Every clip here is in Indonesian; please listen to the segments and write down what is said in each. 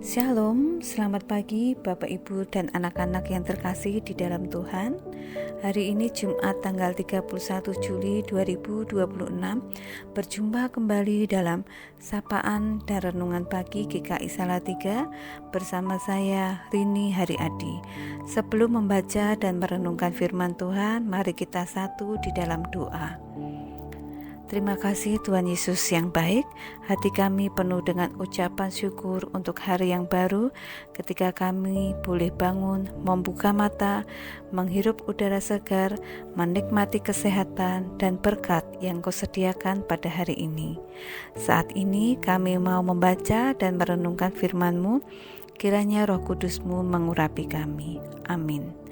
Shalom, selamat pagi Bapak Ibu dan anak-anak yang terkasih di dalam Tuhan. Hari ini Jumat tanggal 31 Juli 2026, berjumpa kembali dalam Sapaan dan Renungan Pagi GKI Salatiga bersama saya Rini Hariadi. Sebelum membaca dan merenungkan firman Tuhan, mari kita satu di dalam doa. Terima kasih Tuhan Yesus yang baik. Hati kami penuh dengan ucapan syukur untuk hari yang baru, ketika kami boleh bangun, membuka mata, menghirup udara segar, menikmati kesehatan dan berkat yang Kau sediakan pada hari ini. Saat ini kami mau membaca dan merenungkan firman-Mu. Kiranya Roh Kudus-Mu mengurapi kami. Amin.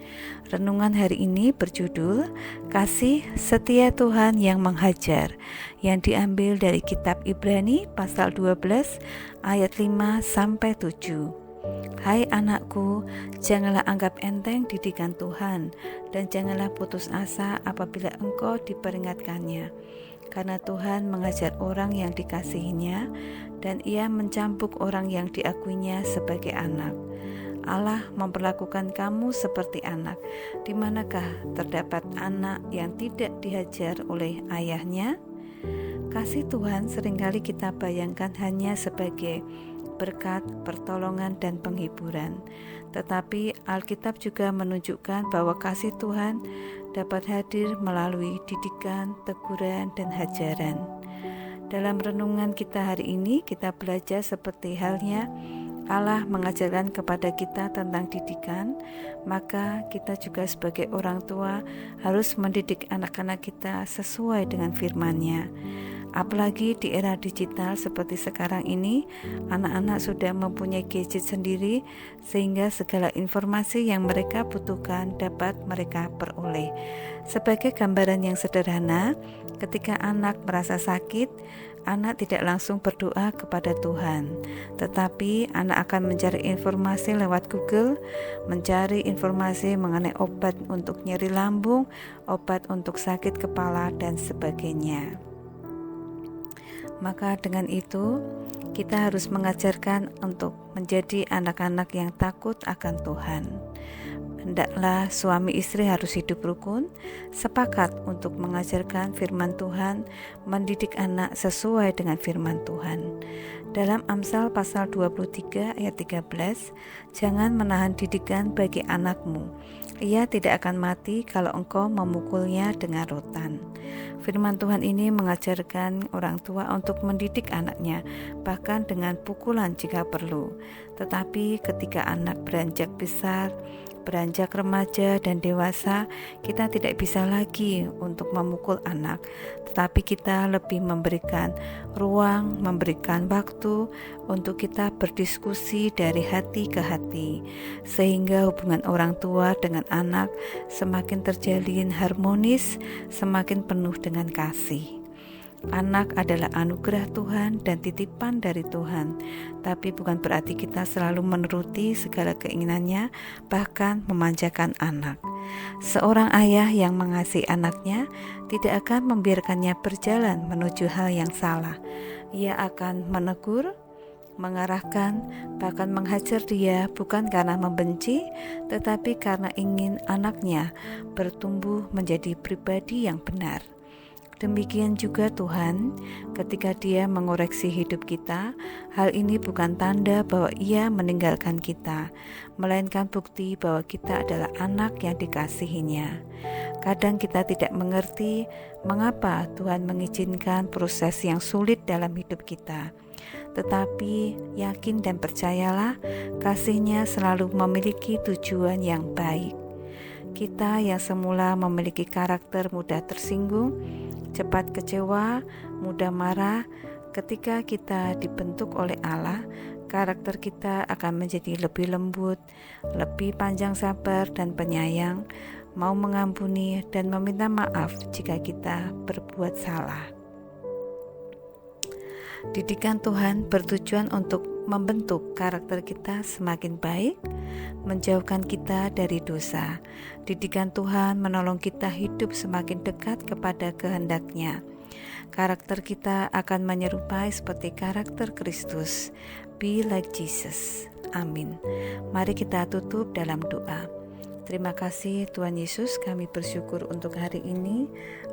Renungan hari ini berjudul Kasih Setia Tuhan yang Menghajar, yang diambil dari kitab Ibrani pasal 12 ayat 5-7. Hai anakku, janganlah anggap enteng didikan Tuhan, dan janganlah putus asa apabila engkau diperingatkannya. Karena Tuhan mengajar orang yang dikasihinya, dan Ia mencambuk orang yang diakuinya sebagai anak. Allah memperlakukan kamu seperti anak. Di manakah terdapat anak yang tidak dihajar oleh ayahnya? Kasih Tuhan seringkali kita bayangkan hanya sebagai berkat, pertolongan, dan penghiburan. Tetapi Alkitab juga menunjukkan bahwa kasih Tuhan dapat hadir melalui didikan, teguran, dan hajaran. Dalam renungan kita hari ini, kita belajar seperti halnya Allah mengajarkan kepada kita tentang didikan, maka kita juga sebagai orang tua harus mendidik anak-anak kita sesuai dengan firman-Nya. Apalagi di era digital seperti sekarang ini, anak-anak sudah mempunyai gadget sendiri, sehingga segala informasi yang mereka butuhkan dapat mereka peroleh. Sebagai gambaran yang sederhana, ketika anak merasa sakit, anak tidak langsung berdoa kepada Tuhan, tetapi anak akan mencari informasi lewat Google, mencari informasi mengenai obat untuk nyeri lambung, obat untuk sakit kepala, dan sebagainya. Maka dengan itu, kita harus mengajarkan untuk menjadi anak-anak yang takut akan Tuhan. Hendaklah suami istri harus hidup rukun, sepakat untuk mengajarkan firman Tuhan, mendidik anak sesuai dengan firman Tuhan. Dalam Amsal pasal 23 ayat 13, jangan menahan didikan bagi anakmu. Ia tidak akan mati kalau engkau memukulnya dengan rotan. Firman Tuhan ini mengajarkan orang tua untuk mendidik anaknya, bahkan dengan pukulan jika perlu. Tetapi ketika anak beranjak besar, beranjak remaja dan dewasa, kita tidak bisa lagi untuk memukul anak, tetapi kita lebih memberikan ruang, memberikan waktu untuk kita berdiskusi dari hati ke hati, sehingga hubungan orang tua dengan anak semakin terjalin harmonis, semakin penuh dengan kasih. Anak adalah anugerah Tuhan dan titipan dari Tuhan, tapi bukan berarti kita selalu menuruti segala keinginannya, bahkan memanjakan anak. Seorang ayah yang mengasihi anaknya tidak akan membiarkannya berjalan menuju hal yang salah. Ia akan menegur, mengarahkan, bahkan menghajar dia, bukan karena membenci, tetapi karena ingin anaknya bertumbuh menjadi pribadi yang benar. Demikian juga Tuhan, ketika Dia mengoreksi hidup kita, hal ini bukan tanda bahwa Ia meninggalkan kita, melainkan bukti bahwa kita adalah anak yang dikasihinya. Kadang kita tidak mengerti mengapa Tuhan mengizinkan proses yang sulit dalam hidup kita. Tetapi yakin dan percayalah, kasih-Nya selalu memiliki tujuan yang baik. Kita yang semula memiliki karakter mudah tersinggung, cepat kecewa, mudah marah, ketika kita dibentuk oleh Allah, karakter kita akan menjadi lebih lembut, lebih panjang sabar dan penyayang, mau mengampuni dan meminta maaf jika kita berbuat salah. Didikan Tuhan bertujuan untuk membentuk karakter kita semakin baik, menjauhkan kita dari dosa. Didikan Tuhan menolong kita hidup semakin dekat kepada kehendak-Nya. Karakter kita akan menyerupai seperti karakter Kristus. Be like Jesus. Amin. Mari kita tutup dalam doa. Terima kasih Tuhan Yesus, kami bersyukur untuk hari ini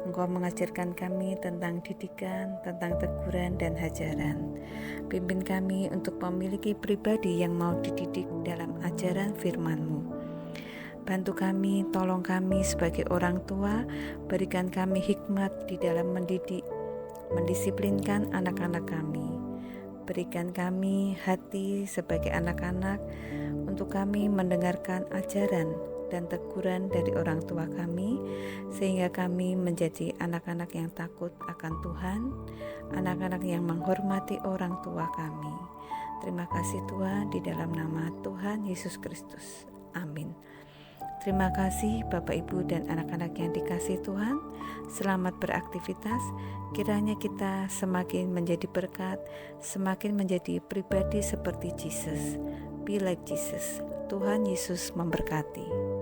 Engkau mengajarkan kami tentang didikan, tentang teguran dan hajaran. Pimpin kami untuk memiliki pribadi yang mau dididik dalam ajaran firman-Mu. Bantu kami, tolong kami sebagai orang tua, berikan kami hikmat di dalam mendidik, mendisiplinkan anak-anak kami. Berikan kami hati sebagai anak-anak untuk kami mendengarkan ajaran dan teguran dari orang tua kami, sehingga kami menjadi anak-anak yang takut akan Tuhan, anak-anak yang menghormati orang tua kami. Terima kasih Tuhan, di dalam nama Tuhan Yesus Kristus. Amin. Terima kasih Bapak Ibu dan anak-anak yang dikasihi Tuhan. Selamat beraktivitas. Kiranya kita semakin menjadi berkat, semakin menjadi pribadi seperti Jesus. Be like Jesus. Tuhan Yesus memberkati.